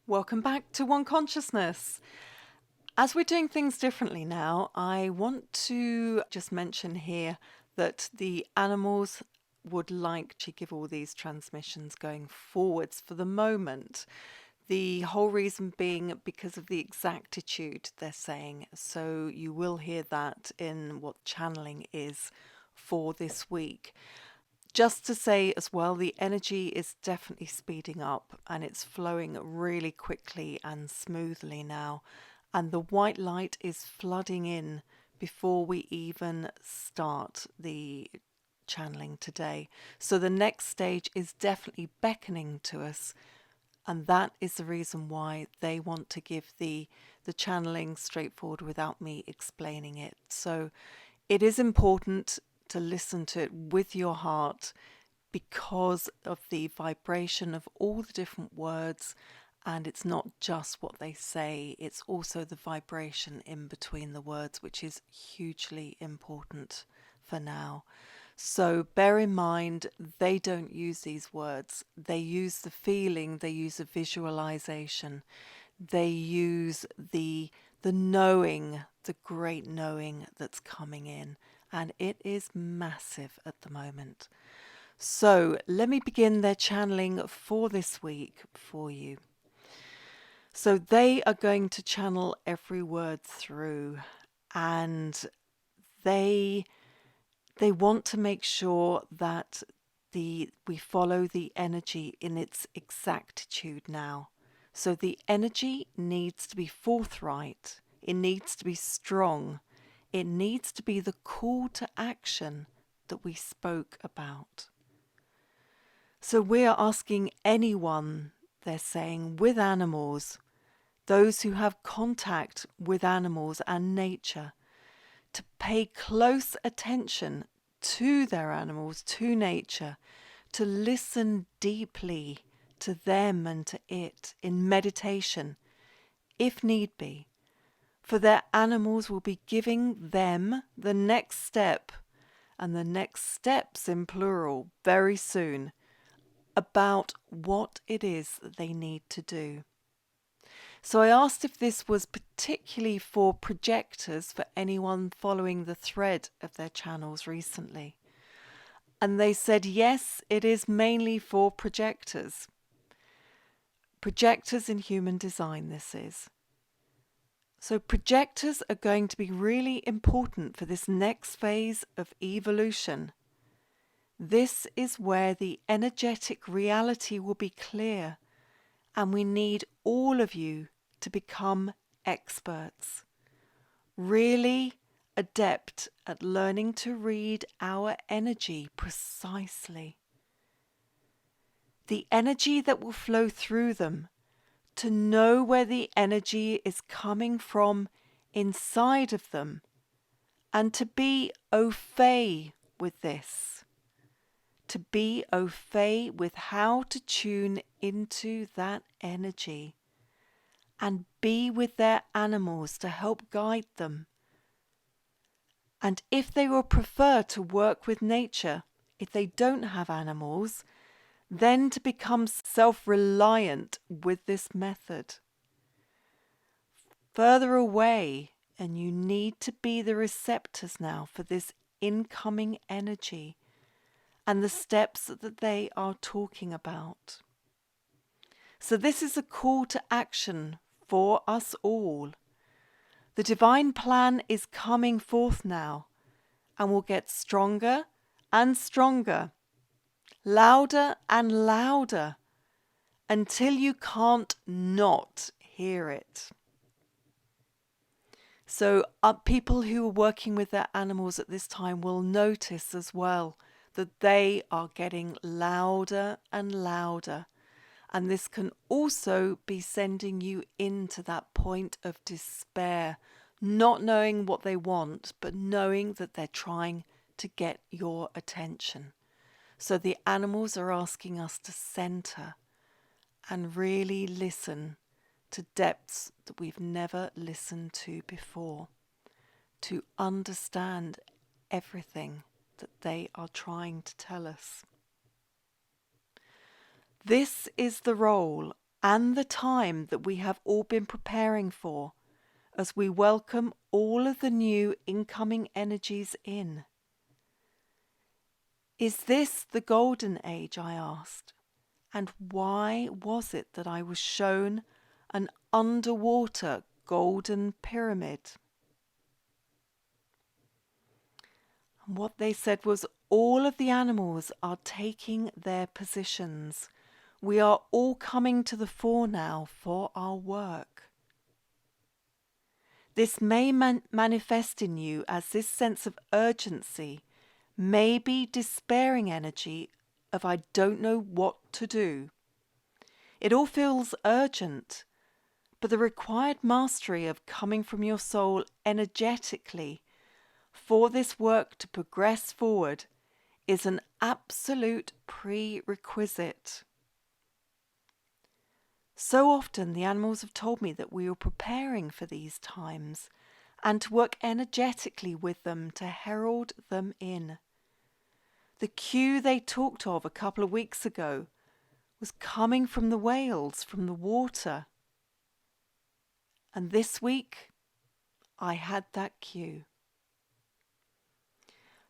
Welcome back to One Consciousness. As we're doing things differently now, I want to just mention here that the animals would like to give all these transmissions going forwards for the moment. The whole reason being because of the exactitude they're saying. So you will hear that in what channeling is for this week. Just to say as well, the energy is definitely speeding up and it's flowing really quickly and smoothly now. And the white light is flooding in before we even start the channeling today. So the next stage is definitely beckoning to us. And that is the reason why they want to give the channeling straightforward without me explaining it. So it is important to listen to it with your heart because of the vibration of all the different words, and it's not just what they say, it's also the vibration in between the words, which is hugely important for now. So bear in mind, they don't use these words. They use the feeling, they use the visualization, they use the knowing, the great knowing that's coming in. And it is massive at the moment. So let me begin their channeling for this week for you. So they are going to channel every word through, and they want to make sure that we follow the energy in its exactitude now. So the energy needs to be forthright, it needs to be strong, it needs to be the call to action that we spoke about. So we are asking anyone, they're saying, with animals, those who have contact with animals and nature, to pay close attention to their animals, to nature, to listen deeply to them and to it in meditation, if need be. For their animals will be giving them the next step, and the next steps in plural, very soon, about what it is that they need to do. So I asked if this was particularly for projectors, for anyone following the thread of their channels recently. And they said, yes, it is mainly for projectors. Projectors in human design, this is. So projectors are going to be really important for this next phase of evolution. This is where the energetic reality will be clear, and we need all of you to become experts, really adept at learning to read our energy precisely. The energy that will flow through them, to know where the energy is coming from inside of them, and to be au fait with this. To be au fait with how to tune into that energy and be with their animals to help guide them. And if they will prefer to work with nature, if they don't have animals, then to become self-reliant with this method. Further away, and you need to be the receptors now for this incoming energy and the steps that they are talking about. So this is a call to action for us all. The divine plan is coming forth now and will get stronger and stronger, louder and louder, until you can't not hear it. So people who are working with their animals at this time will notice as well that they are getting louder and louder. And this can also be sending you into that point of despair, not knowing what they want, but knowing that they're trying to get your attention. So the animals are asking us to center and really listen to depths that we've never listened to before, to understand everything that they are trying to tell us. This is the role and the time that we have all been preparing for as we welcome all of the new incoming energies in. Is this the golden age, I asked, and why was it that I was shown an underwater golden pyramid? And what they said was, all of the animals are taking their positions. We are all coming to the fore now for our work. This may manifest in you as this sense of urgency, maybe despairing energy of I don't know what to do. It all feels urgent, but the required mastery of coming from your soul energetically for this work to progress forward is an absolute prerequisite. So often the animals have told me that we are preparing for these times and to work energetically with them to herald them in. The cue they talked of a couple of weeks ago was coming from the whales, from the water. And this week, I had that cue.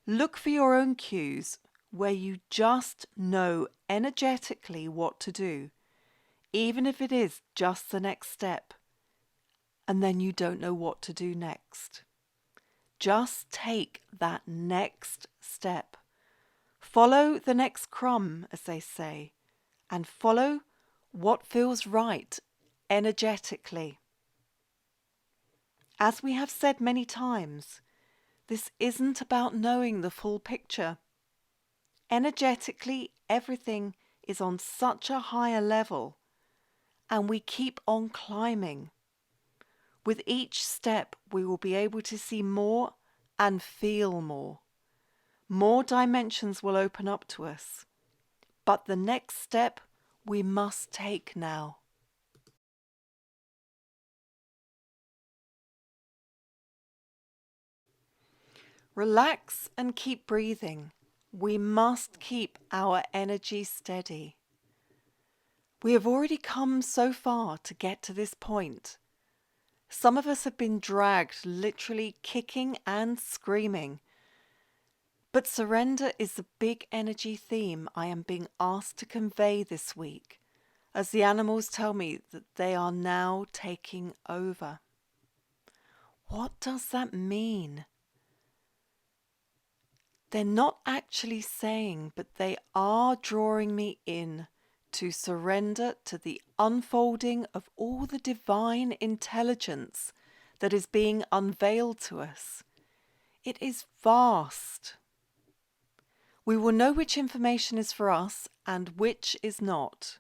Look for your own cues where you just know energetically what to do, even if it is just the next step, and then you don't know what to do next. Just take that next step. Follow the next crumb, as they say, and follow what feels right energetically. As we have said many times, this isn't about knowing the full picture. Energetically, everything is on such a higher level, and we keep on climbing. With each step, we will be able to see more and feel more. More dimensions will open up to us. But the next step we must take now. Relax and keep breathing. We must keep our energy steady. We have already come so far to get to this point. Some of us have been dragged, literally kicking and screaming. But surrender is the big energy theme I am being asked to convey this week, as the animals tell me that they are now taking over. What does that mean? They're not actually saying, but they are drawing me in to surrender to the unfolding of all the divine intelligence that is being unveiled to us. It is vast. We will know which information is for us and which is not.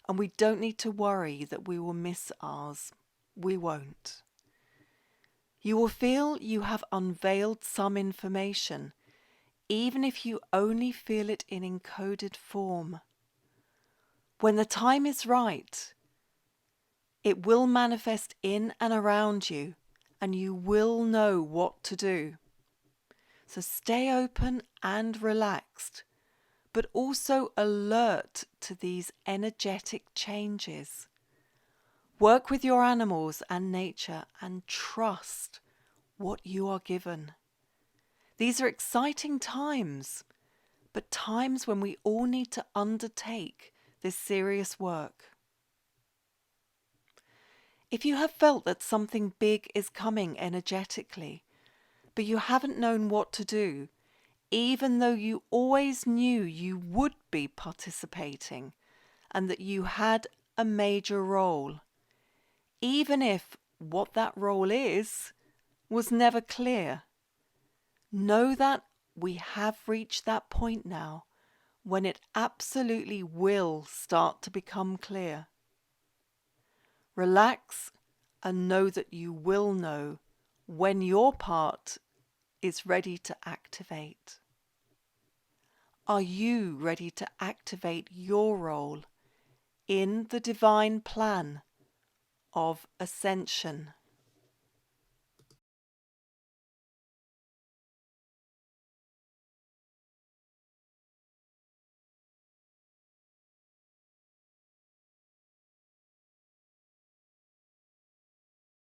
And we don't need to worry that we will miss ours. We won't. You will feel you have unveiled some information, even if you only feel it in encoded form. When the time is right, it will manifest in and around you, and you will know what to do. So stay open and relaxed, but also alert to these energetic changes. Work with your animals and nature and trust what you are given. These are exciting times, but times when we all need to undertake this serious work. If you have felt that something big is coming energetically, but you haven't known what to do, even though you always knew you would be participating and that you had a major role, even if what that role is was never clear, know that we have reached that point now when it absolutely will start to become clear. Relax and know that you will know when your part is ready to activate. Are you ready to activate your role in the divine plan of ascension?